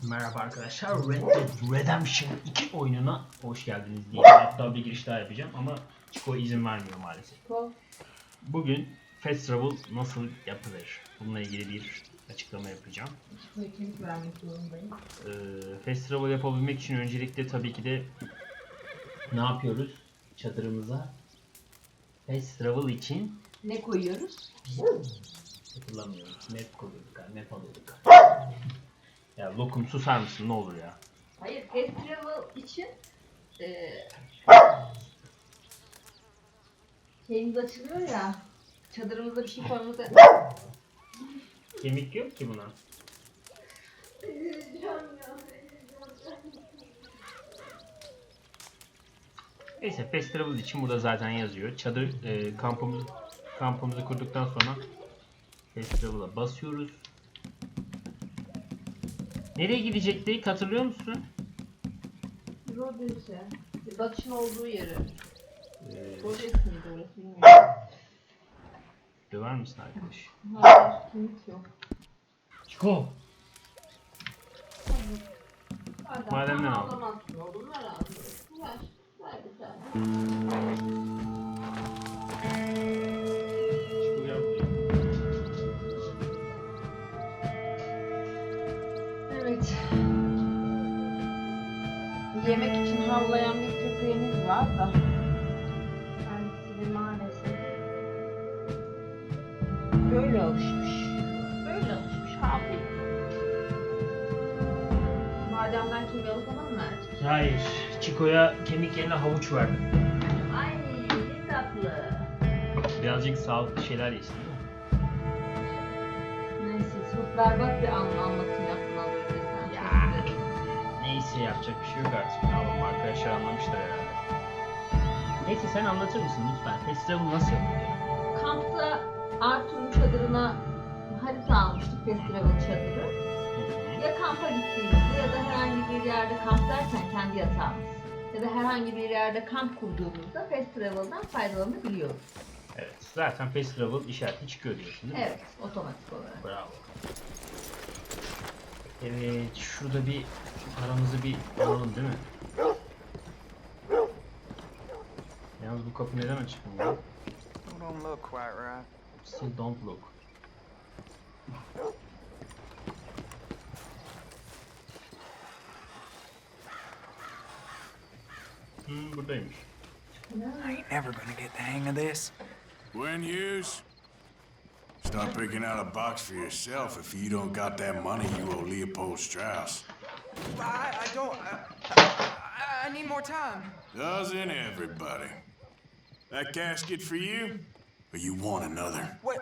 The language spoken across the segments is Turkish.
Merhaba arkadaşlar, Red Dead Redemption 2 oyununa hoş geldiniz diye hatta bir giriş daha yapacağım ama Chico izin vermiyor maalesef. Bugün Fast Travel nasıl yapılır? Bununla ilgili bir açıklama yapacağım. Chico'ya kemik vermek zorundayım. Fast Travel yapabilmek için öncelikle tabii ki de ne yapıyoruz? Çadırımıza Fast Travel için Ne koyuyoruz? hatırlamıyorum. Map koyuyorduk, map alıyorduk. Ya lokum susar mısın ne olur ya? Hayır, festival için şeyimiz açılıyor ya, çadırımızda bir şey koymamıza... Kemik yok ki buna. Neyse festival için burada zaten yazıyor. Çadır kampımızı kurduktan sonra festival'a basıyoruz. Nereye gidecektik hatırlıyor musun? Rodes'e, batışın olduğu yeri. Rodes miydi orası bilmiyorum. Döver misin arkadaş? Hayır, kemik yok. Chico! Madem ne aldın? Ağlamazsın oğlum, ver abi. Ver bir tane. Chico gel buraya. Evet. Yemek için havlayan bir köpeğimiz var da kendisi de maalesef böyle alışmış. Böyle alışmış. Havlıyor. Bademden kemiği alıp ona mı verecek? Hayır. Chico'ya kemik yerine havuç verdim. Ay ne tatlı. Birazcık sağlıklı şeyler yesin değil mi? Neyse çok berbat bir anlatım yaptın az önce sen. Ya. Neyse yapacak bir şey yok artık. Ne yapalım arkadaşlar anlamışlar herhalde. Neyse sen anlatır mısın lütfen? Festival nasıl yapılıyor? Kampta Arthur'un çadırına harita almıştık, festival çadırı. Ya kampa gittiğimizde ya da herhangi bir yerde kamp derken kendi yatağımız ya da herhangi bir yerde kamp kurduğumuzda festival'dan faydalanabiliyoruz. Evet, zaten festival işareti çıkıyor diyorsun değil mi? Evet, otomatik olarak. Bravo. Evet, şurada bir paramızı bir alalım değil mi? Yalnız bu kapı neden açık mı? Don't look quite right. Still don't look. Buradaymış. I ain't never gonna get the hang of this. Gwen Hughes, start picking out a box for yourself if you don't got that money you owe Leopold Strauss. I don't. I need more time. Doesn't everybody? That casket for you? Or you want another? Wait.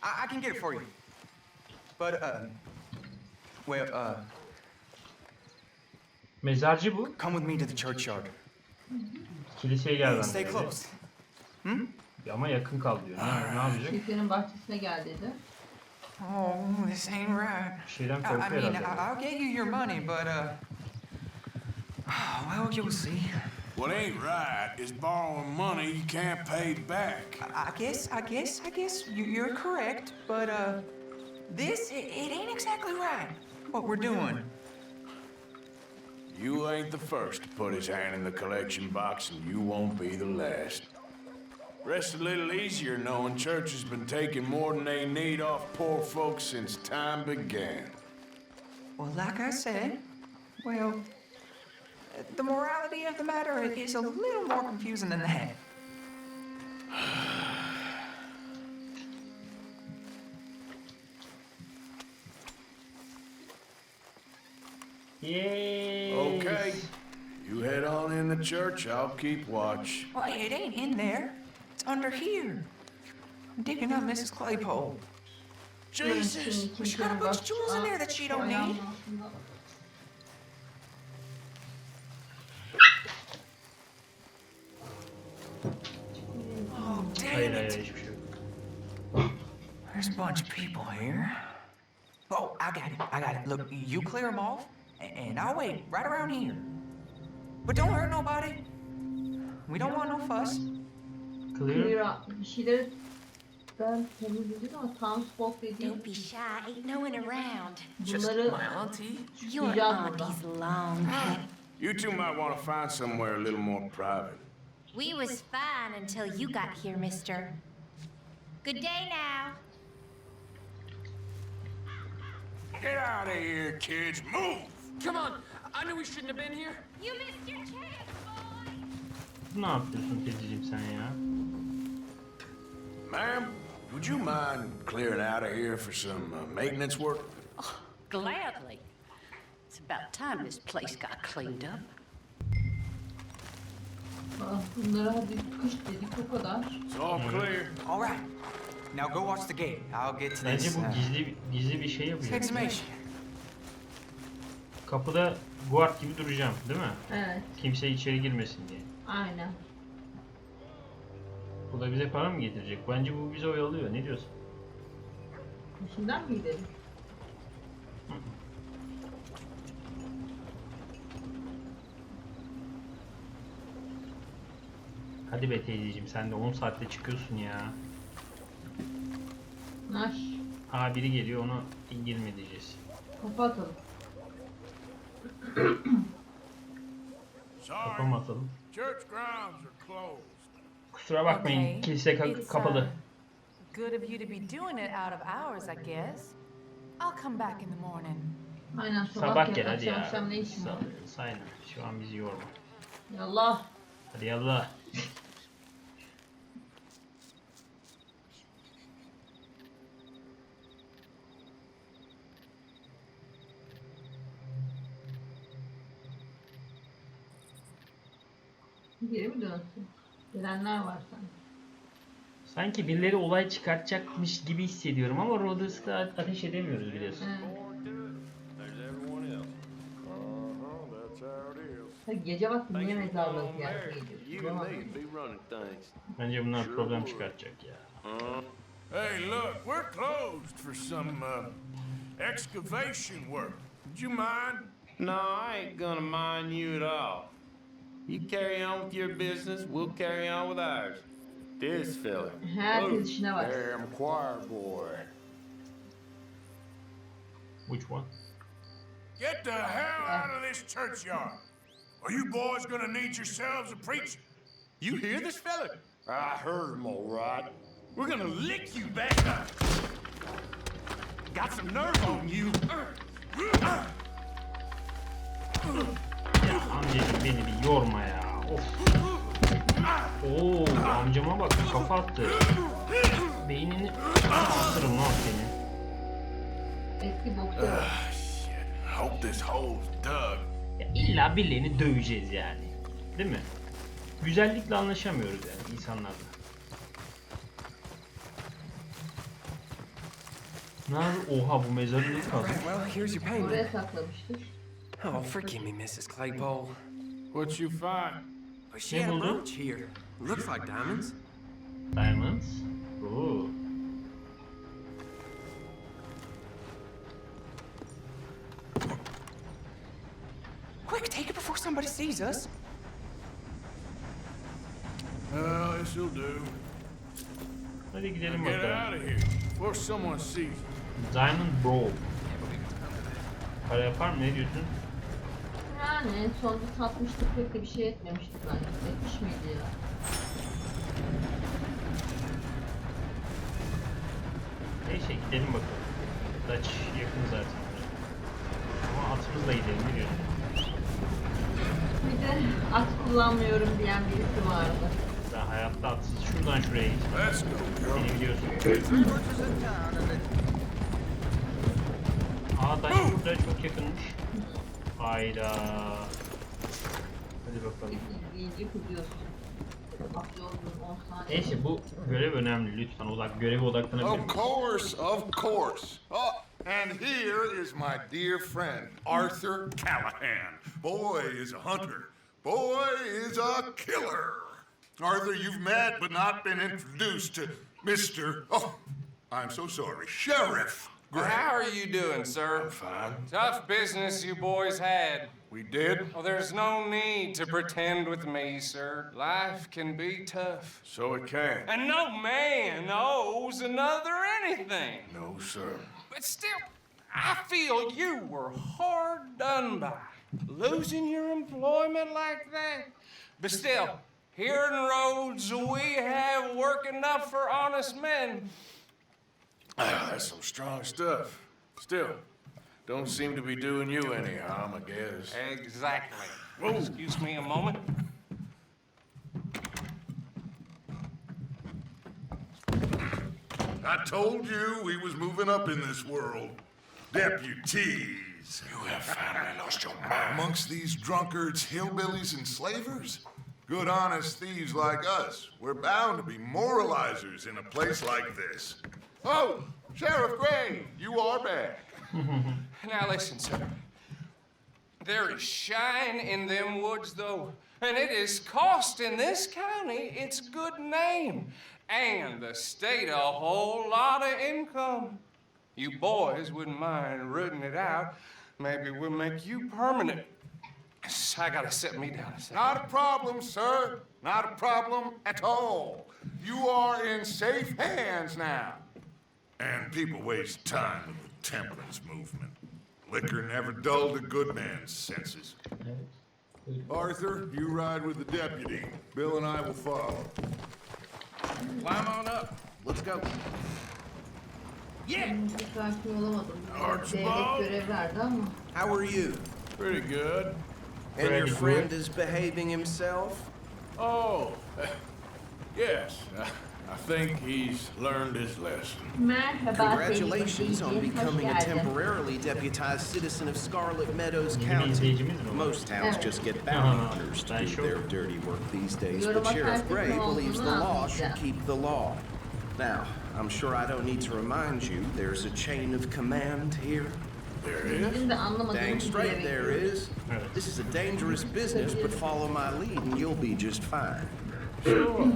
I can get it for you. But, Mezarcı bu. come with me to the churchyard. Kiliseye gel Stay bence. close. Ama yakın kal diyor. Ne yapacak? Kilisenin bahçesine gel dedi. Oh, this ain't right. Bir şeyden I korkuyor mean, herhalde. I'll get you your money, but, well, you'll see. What ain't right is borrowing money you can't pay back. I guess you're correct, but, this, it ain't exactly right, what we're doing. You ain't the first to put his hand in the collection box, and you won't be the last. Rest a little easier knowing church has been taking more than they need off poor folks since time began. Well, like I said, well, the morality of the matter is a little more confusing than that. Yay! Okay, you head on in the church, I'll keep watch. Well, it ain't in there. It's under here. I'm digging up Mrs. Claypole. Jesus! She got a bunch of jewels in there that she don't need. Oh, Hayır damn hayır it. hiçbir şey yok. There's a bunch of people here. Oh, I got it. Look, you clear them off, and I'll wait right around here. But don't hurt nobody. We don't want no fuss. Clear. Bir şeyleri Ben temizledim ama townsfolk dediğim Don't be shy, ain't no one around. Just bunları my auntie. Your Güzel auntie's long hair. You two might want to find somewhere a little more private. We was fine until you got here, mister. Good day now. Get out of here, kids. Move! Come on, I knew we shouldn't have been here. You missed your chance, boy. Ne yapıyorsun teyzeciğim sen ya? Ma'am, would you mind clearing out of here for some maintenance work? Gladly. It's about time this place got cleaned up. bunlara hadi kış dedik o kadar. It's all clear. All right. Now go watch the gate. I'll get to Bence this. bu gizli bir şey yapıyor. Exhumation. Kapıda guard gibi duracağım, değil mi? Evet, Kimse içeri girmesin diye. aynen. Bu da bize para mı getirecek? Bence bu bizi oyalıyor. Ne diyorsun? Peşinden mi gidelim? Hadi be teyzeciğim, sen de 10 saatte çıkıyorsun ya. Naş, Aa, biri geliyor, onu girme diyeceğiz. kafa atalım. Sorry, Kafamı atalım. church grounds are closed. Kusura bakmayın, Okay. kilise It's, kapalı. Good of you to be doing it out of hours, I guess. I'll come back in the morning. Aynen, Sabah gel hadi akşam ya. akşam ne işin var? Sayın, şu an bizi yorma. Yallah. Hadi yallah. Geri mi dönsün? Gelenler var sanki. Sanki birileri olay çıkartacakmış gibi hissediyorum ama Rhodes'ta ateş edemiyoruz biliyorsun. Evet. There's everyone else. That's how it is. Tabii gece vakti niye mezarlığı ziyaret You ediyorsun? and me be running things. Bence bunlar problem çıkartacak ya. Hey, look, we're closed for some excavation work. Would you mind? No, I ain't gonna mind you at all. You carry on with your business, we'll carry on with ours. This fella. Herkes işine bak. Damn choir boy. Which one? Get the hell out of this churchyard. Are you boys gonna need yourselves a preacher? You hear this fella? I heard him all right. We're gonna lick you back up. Got some nerve on you. Ya amcacım beni bir yorma ya. Of. Oo, amcama bak kafa attı. Beynini attırım lan seni. Eski boksör. Shit. Hope this hole's dug. Ya illa birilerini döveceğiz yani. Değil mi? Güzellikle anlaşamıyoruz yani insanlarla. Nerede? Oha bu mezarlık kazık. Well, here's your payment. Oraya saklamıştır. Oh, forgive me, Mrs. Claypole. What you find? Oh, she had a brooch here. Looks like diamonds. Diamonds. Oo. Quick, take it before somebody sees us. Well, this'll do. Hadi gidelim Get bakalım. out of here before someone sees you. Diamond Bro. Para yapar mı? Ne diyorsun? Yani sonunda satmıştık, pek de bir şey etmemiştik bence. Etmiş miydi ya? Neyse gidelim bakalım. Dutch yakın zaten. Ama atımızla gidelim, ne diyorsun? Bir de at kullanmıyorum diyen birisi vardı. Ben hayatta atsız. Şuradan şuraya git. Let's go, girl. Beni biliyorsun. Aa Dutch burada çok yakınmış. Hayda. Hadi bakalım. İyice kızıyorsun. Atıyordun 10 saniye. Neyse bu görev önemli. Lütfen göreve odaklanabilir Of misin? course, of course. Oh, and here is my dear friend, Arthur Callahan. Boy is a hunter. Boy is a killer. Arthur, you've met but not been introduced to Mr. Oh, I'm so sorry, Sheriff How are you doing, sir? Fine. Tough business you boys had. We did? Well, there's no need to pretend with me, sir. Life can be tough. So it can. And no man owes another anything. No, sir. But still, I feel you were hard done by. Losing your employment like that. But still, here in Rhodes, we have work enough for honest men. That's some strong stuff. Still, don't seem to be doing you any harm, I guess. Exactly. Whoa. Excuse me a moment. I told you we was moving up in this world. Deputies. You have finally lost your mind. Amongst these drunkards, hillbillies, and slavers? Good honest thieves like us. We're bound to be moralizers in a place like this. Oh, Sheriff Gray, you are back. Now listen, sir. There is shine in them woods, though, and it is costing this county its good name and the state a whole lot of income. You boys wouldn't mind rooting it out. Maybe we'll make you permanent. I gotta sit me down a second. Not a problem, sir. Not a problem at all. You are in safe hands now. And people waste time with the temperance movement. Liquor never dulled a good man's senses. Arthur, you ride with the deputy. Bill and I will follow. Climb on up. Let's go. Yeah! Sakin olamadım. Archibald? Devlet görev verdi ama. How are you? Pretty good. And your Pretty friend good. is behaving himself? Oh, yes. I think he's learned his lesson. Merhaba Congratulations on sevgili becoming a hoş geldin. temporarily deputized citizen of Scarlet Meadows Yeni bir County. izleyicimiz mi var? Most towns Evet. just get bounty Aha, hunters to ben do şok. their dirty work these days, Yorum but Sheriff atarsın Gray ne believes the olduğunu law should anlayacağım. keep the law. Now, I'm sure I don't need to remind you, there's a chain of command here. There is? Bizim de anlamadığımız Dang bir straight yere there gidiyoruz. is. Evet. This is a dangerous business, but follow my lead and you'll be just fine. Sure.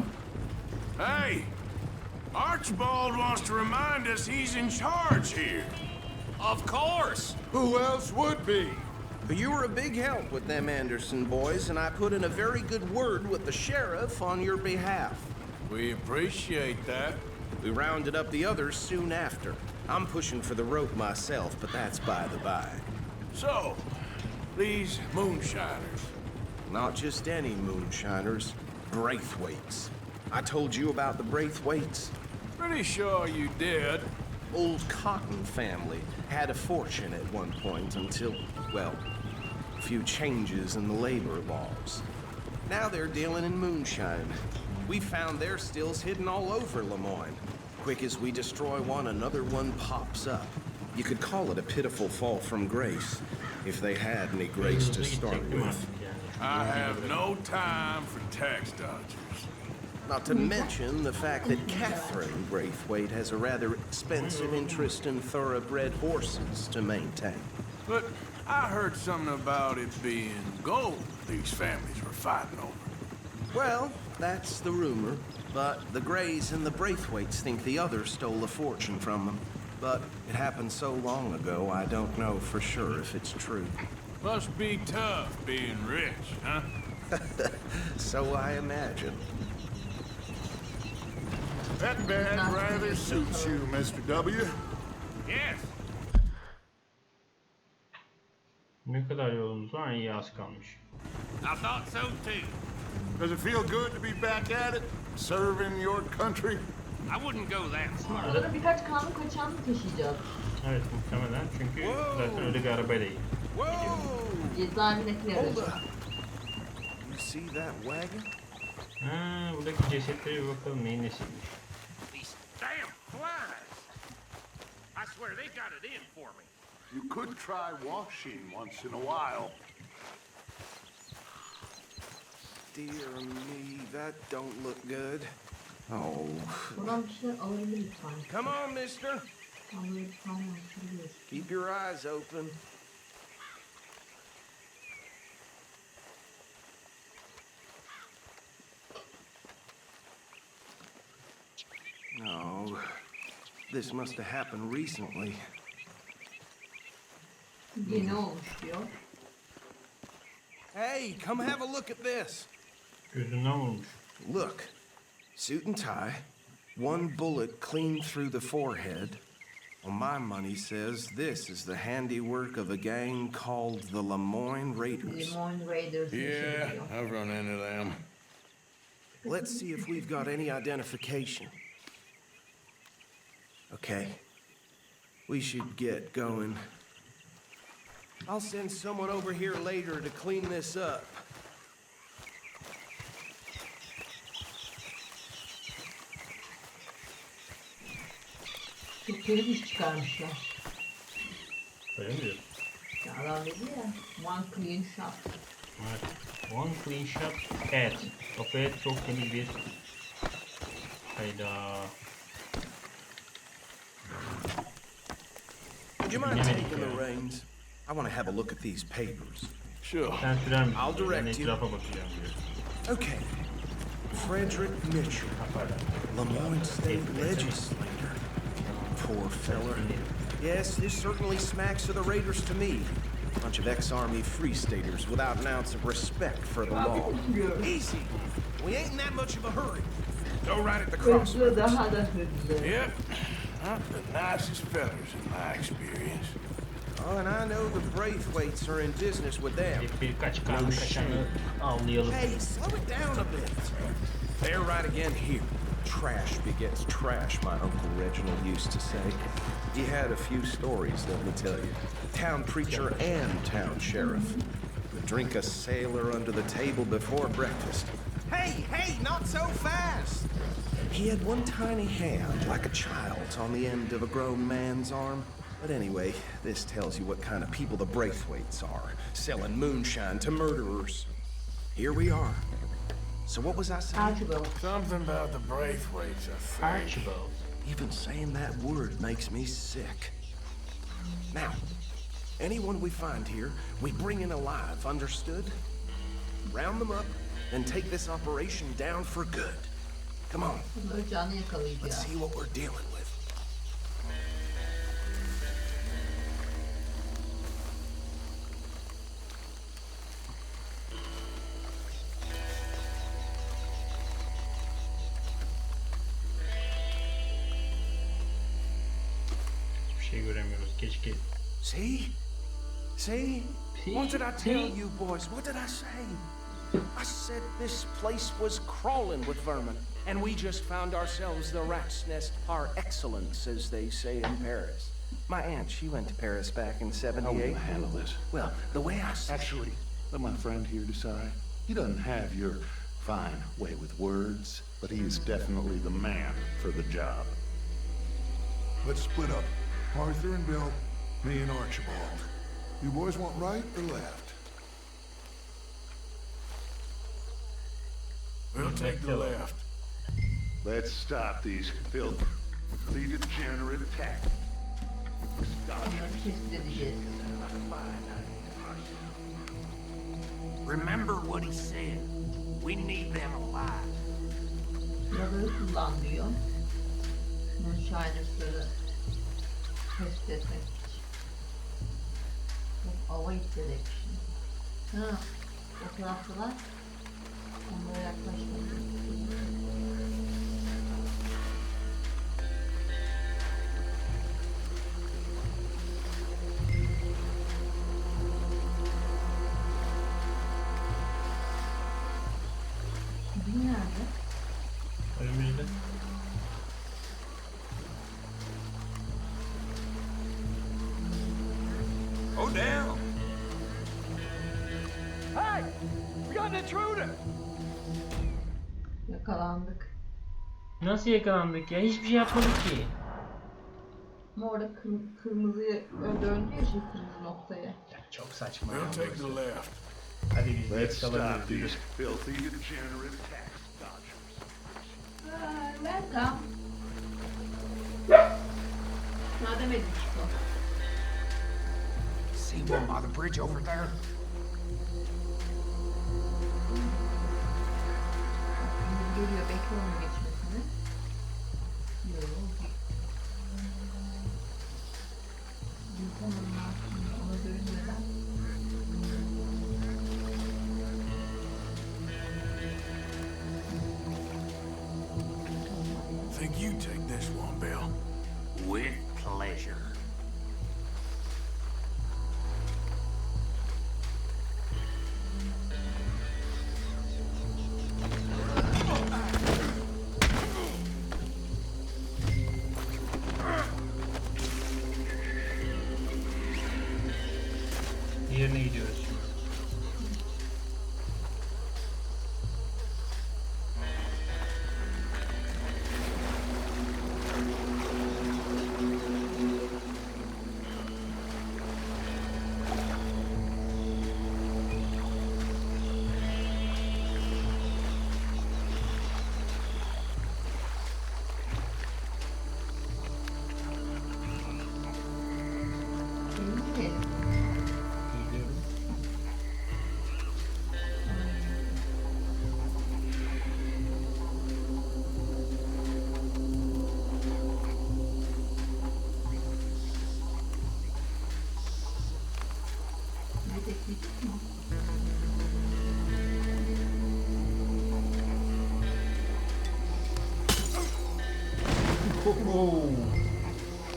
Hey, Archibald wants to remind us he's in charge here. Of course! Who else would be? You were a big help with them Anderson boys, and I put in a very good word with the sheriff on your behalf. We appreciate that. We rounded up the others soon after. I'm pushing for the rope myself, but that's by the by. So, these moonshiners. Not just any moonshiners, Braithwaites. I told you about the Braithwaites. Pretty sure you did. Old Cotton family had a fortune at one point until, well, a few changes in the labor laws. Now they're dealing in moonshine. We found their stills hidden all over Lemoyne. Quick as we destroy one, another one pops up. You could call it a pitiful fall from grace, if they had any grace to Hızlı start gidecek değil mi with. artık yani? I have no time for tax dodgers. Not to mention the fact that Catherine Braithwaite has a rather expensive interest in thoroughbred horses to maintain. But I heard something about it being gold these families were fighting over. Well, that's the rumor. But the Grays and the Braithwaites think the others stole a fortune from them. But it happened so long ago, I don't know for sure if it's true. Must be tough being rich, huh? So I imagine. That bed rather suits you, Mr. W. Yes. Ne kadar yolumuz var? İyi az kalmış. I thought so too. Does it feel good to be back at it? Serving your country? I wouldn't go that far. Burada da birkaç kanun kaçağını taşıyacağız. Evet muhtemelen çünkü zaten öyle bir arabayla Whoa! Cezaevindeki Hold aracı. up. You see that wagon? Ha, buradaki cesetlere bir bakalım neyin nesiymiş. These damn flies. I swear they got it in for me. You could try washing once in a while. Dear me, that don't look good. Oh. Buradan bir şeyler alabiliriz sanki. Come on, mister. Alabiliriz sanki. Keep your eyes open. Oh, this must have happened recently. Yeni olmuş diyor. Hey, come have a look at this. Gözünden vurmuş. Look, suit and tie, one bullet clean through the forehead. Well, my money says this is the handiwork of a gang called the Lemoyne Raiders. Limon Raiders Yeah, diyor. I've run into them. Let's see if we've got any identification. Okay, we should get going. I'll send someone over here later to clean this up. Çok kötü iş çıkarmışlar. Öyle mi diyorsun? Ya adam dedi ya, one clean shot. Evet. One clean shot head. Kafaya çok temiz bir... Hayda. Would you mind taking the reins? I want to have a look at these papers. Sure. Sen sürer misin? I'll direct Ben you. etrafa bakacağım diyor. Okay. Frederick Mitchell, Lemoyne State Legislator. Poor feller. Yes, this certainly smacks of the Raiders to me. Bunch of ex-Army Free Staters without an ounce of respect for the law. Easy. We ain't in that much of a hurry. Go right at the crossroads. Hızlı, daha da hızlı. Yep. Not the nicest fellas in my experience. Oh, and I know the Braithwaites are in business with them. Birkaç kanlı kaçanı avlayalım. Hey, slow it down a bit. They're right again here. Trash begets trash, my Uncle Reginald used to say. He had a few stories, let me tell you. Town preacher and town sheriff. Would drink a sailor under the table before breakfast. Hey, not so fast! He had one tiny hand, like a child's, on the end of a grown man's arm. But anyway, this tells you what kind of people the Braithwaites are, selling moonshine to murderers. Here we are. So what was I saying? Archibald. Something about the Braithwaites, I think. Archibald. Even saying that word makes me sick. Now, anyone we find here, we bring in alive, understood? Round them up, and take this operation down for good. Come on, Bunları canlı let's yakalayacağız. see what we're dealing with. Hiçbir şey göremiyoruz. Keşke. See? What did I tell you boys? What did I say? I said this place was crawling with vermin, and we just found ourselves the rat's nest par excellence, as they say in Paris. My aunt, she went to Paris back in '78. How will you handle this? Well, the way I see Actually, let my friend here decide. He doesn't have your fine way with words, but he is definitely the man for the job. Let's split up. Arthur and Bill, me and Archibald. You boys want right or left? We'll take the left. Let's stop these filthy, degenerate tactics. Bunları tespit edeceğiz. Remember what he said. We need them alive. Buraları kullan diyor. Moonshiners'ları tespit etmek için. Avoid selection. Ha, o taraftalar. Onlara yaklaşmadım. Bu nerede? Önümüzde. Go down. Hey! We got an intruder! Yakalandık. Nasıl yakalandık ya? Hiçbir şey yapmadık ki. Ama orada kırmızıya döndü ya şey kırmızı noktaya. Ya çok saçma. We'll take the left. Hadi biz de Let's stop yakalanırız. these filthy, degenerate tax dodgers. Welcome. Ne demedim işte. See one by the bridge over there? Geliyor, bekle onun geçmesini. Yok. Tamam, ona görünmüyor. You take this one, Bill. With pleasure. Diğerine gidiyoruz şimdi.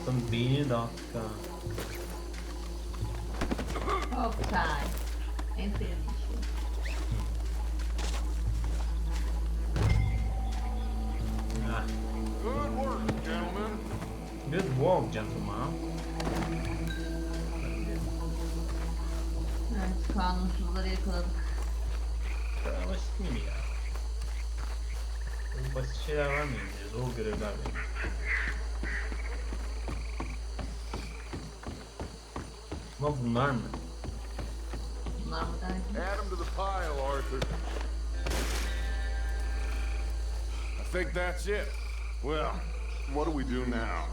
Tam beynini dağıttık ha. Çok güzel. En sevdiğim şey. Ha. Good work, gentlemen. Good work, gentlemen. Evet, kanunsuzları yakaladık. Kadar basit mi ya? Böyle basit şeyler var mı? Zor görevler var. Ama bunlar mı? Bunlar mı derdi? Add 'em to the pile, Arthur. I think that's it. Well, what do we do now?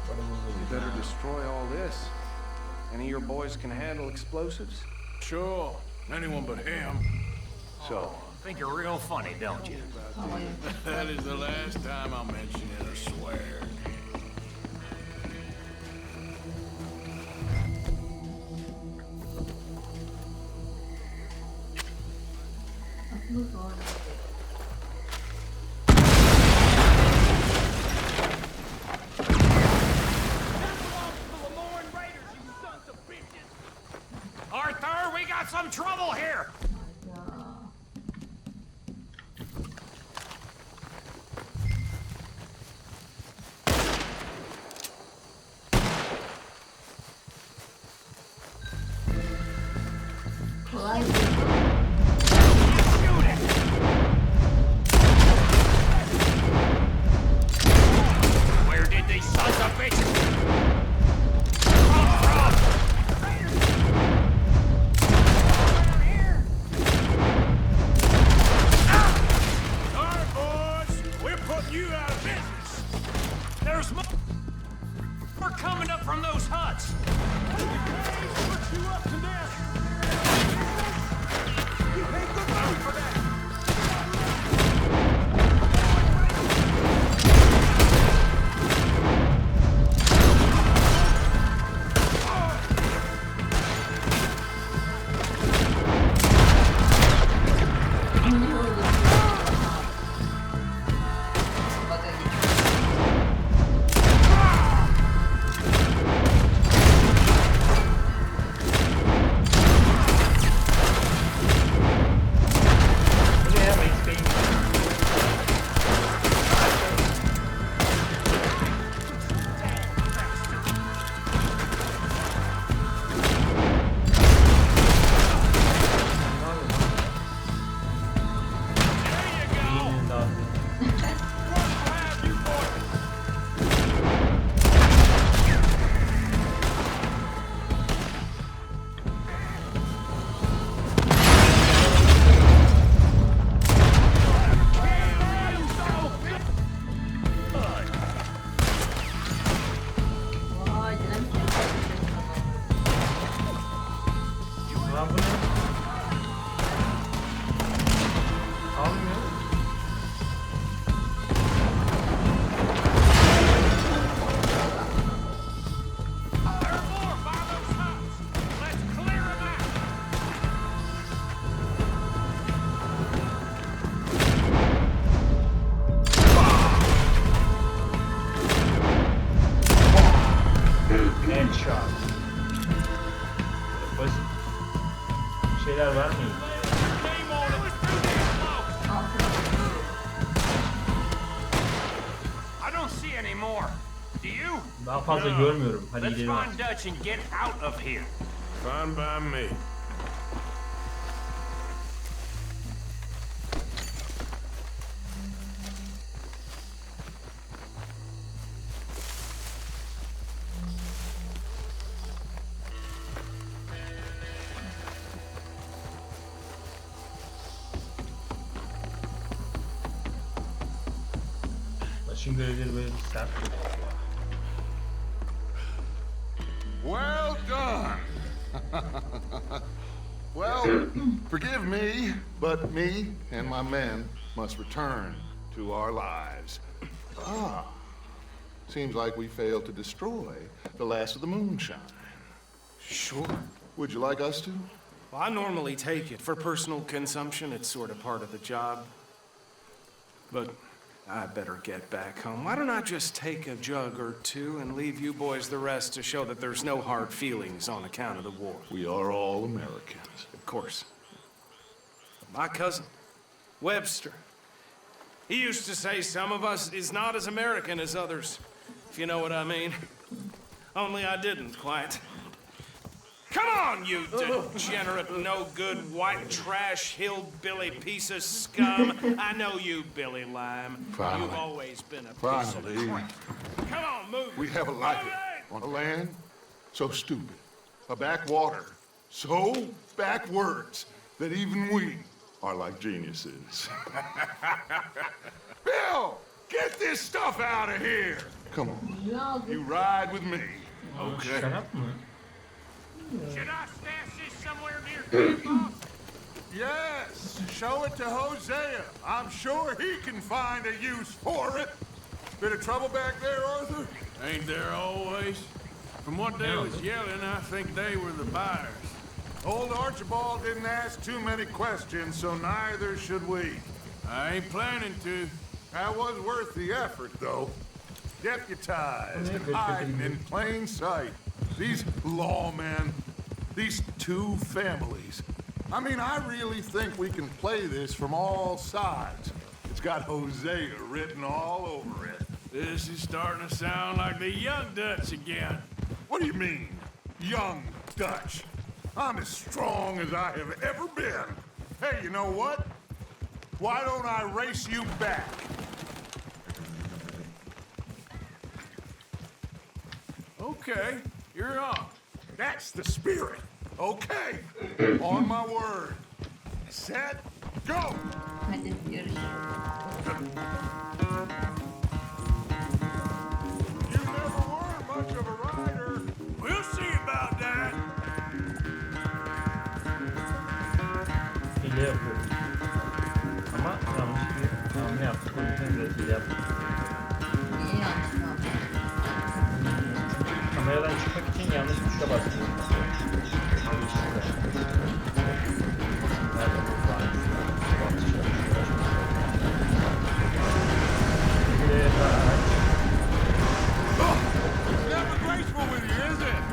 You better destroy all this. Any of your boys can handle explosives? Sure. Anyone but him. So, Think you're real funny, don't you? Havayı. That is the last time I mention it, I swear. Aslında zor. Arthur, we got some trouble here! Ya. Kolay değil. Where did these sons of bitches come from? All right, boys. We're putting you out of business. There's more coming up from those huts. şeyler var mı? I don't see any more. Do you? Daha fazla görmüyorum. Hadi Let's gidelim. find Dutch and get out of here. Fine by me. Başın görevleri böyle sert oluyor. Well done. Well, forgive me, but me and my men must return to our lives. Ah, seems like we failed to destroy the last of the moonshine. Sure. Would you like us to? Well, I normally take it for personal consumption. It's sort of part of the job. But I better get back home. Why don't I just take a jug or two and leave you boys the rest to show that there's no hard feelings on account of the war? We are all Americans. Of course. My cousin, Webster, he used to say some of us is not as American as others, if you know what I mean. Only I didn't quite. Come on, you degenerate, no-good, white trash, hillbilly piece of scum. I know you, Billy Lime. Finally. You've always been a piece of Finally, crap. Come on, move. we have a life on a land so stupid, a backwater so backwards that even we are like geniuses. Bill, get this stuff out of here. Come on, you ride with me. Okay. Şarap mı? Should I stash this somewhere near boss? Yes, show it to Hosea. I'm sure he can find a use for it. Bit of trouble back there, Arthur? Ain't there always? From what they was yelling, I think they were the buyers. Old Archibald didn't ask too many questions, so neither should we. I ain't planning to. That was worth the effort, though. Deputized and hiding in plain sight. These lawmen, these two families. I mean, I really think we can play this from all sides. It's got Hosea written all over it. This is starting to sound like the young Dutch again. What do you mean, young Dutch? I'm as strong as I have ever been. Hey, you know what? Why don't I race you back? Okay, you're on. That's the spirit. Okay. On my word. Set, go! Hadi görüşürüz. You never were much of a rider. We'll see about that. Hile yapıyorum. Ama yanlış bir hamle yaptık. O yüzden biraz hile yaptık. Niye yanlış yaptın? Kameradan çıkmak için yanlış tuşa bastım. Never graceful with you, is it?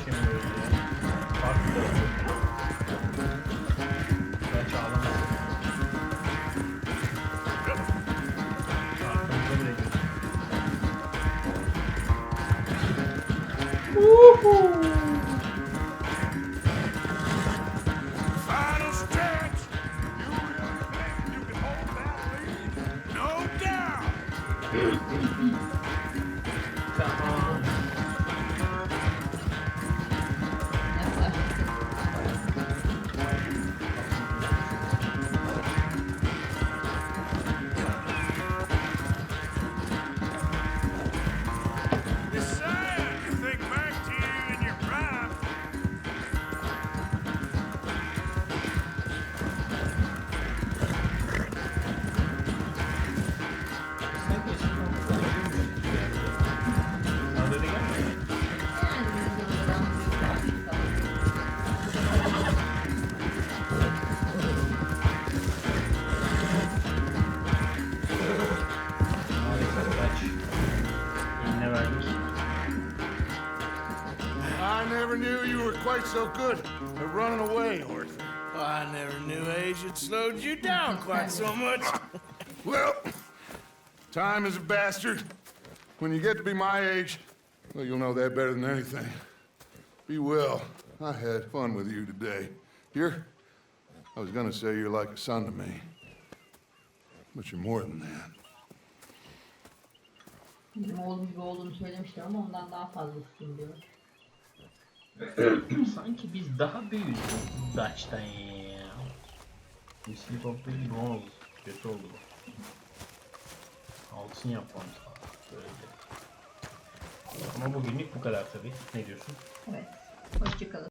Şimdi farklı. quite so good at running away, Arthur. I never knew age had slowed you down quite so much. Well, time is a bastard. When you get to be my age, well, you'll know that better than anything. Be well. I had fun with you today. I was gonna say you're like a son to me. But you're more than that. Bizim oğlum gibi olduğunu söylemiştim ama ondan daha fazlasın diyor. Sanki biz daha büyüdük Dutch'tan ya. Misli toplu gibi oldu. Kötü oldu bu. Altın yapmamız lazım. Böylece. Ama bugünlük bu kadar tabii. Ne diyorsun? Evet. Hoşçakalın.